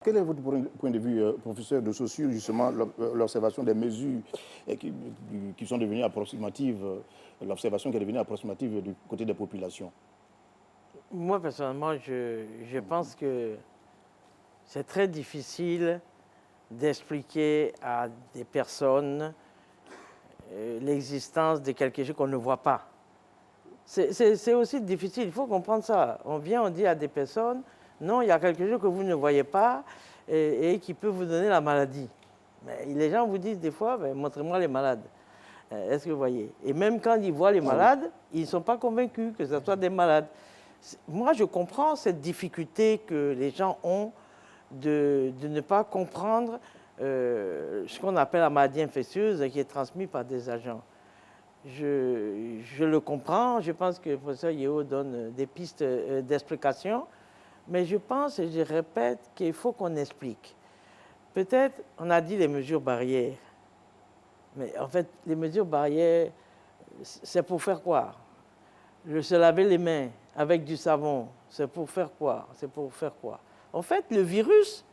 Quel est votre point de vue, professeur de socio, justement, l'observation des mesures qui sont devenues approximatives, l'observation qui est devenue approximative du côté des populations? Moi, personnellement, je pense que c'est très difficile d'expliquer à des personnes l'existence de quelque chose qu'on ne voit pas. C'est aussi difficile, il faut comprendre ça. On vient, on dit à des personnes, non, il y a quelque chose que vous ne voyez pas et qui peut vous donner la maladie. Mais les gens vous disent des fois, ben, montrez-moi les malades. Est-ce que vous voyez? Et même quand ils voient les malades, ils ne sont pas convaincus que ce soit des malades. Moi, je comprends cette difficulté que les gens ont de ne pas comprendre ce qu'on appelle la maladie infectieuse qui est transmise par des agents. Je le comprends, je pense que le professeur Yeo donne des pistes d'explication, mais je pense et je répète qu'il faut qu'on explique. Peut-être, on a dit les mesures barrières, mais en fait, les mesures barrières, c'est pour faire quoi? Se laver les mains avec du savon, c'est pour faire quoi? C'est pour faire quoi? En fait, le virus,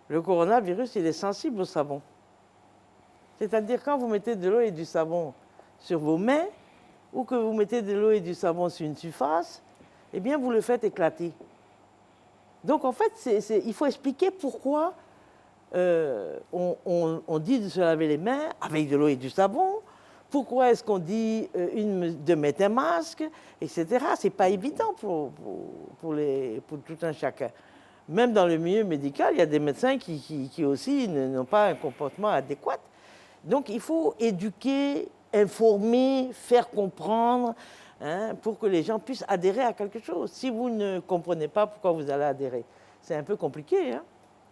le coronavirus, il est sensible au savon. C'est-à-dire quand vous mettez de l'eau et du savon sur vos mains, ou que vous mettez de l'eau et du savon sur une surface, eh bien, vous le faites éclater. Donc, en fait, il faut expliquer pourquoi on dit de se laver les mains avec de l'eau et du savon. Pourquoi est-ce qu'on dit de mettre un masque, etc. Ce n'est pas évident pour tout un chacun. Même dans le milieu médical, il y a des médecins qui aussi n'ont pas un comportement adéquat. Donc, il faut éduquer, informer, faire comprendre, hein, pour que les gens puissent adhérer à quelque chose. Si vous ne comprenez pas pourquoi vous allez adhérer, c'est un peu compliqué, hein.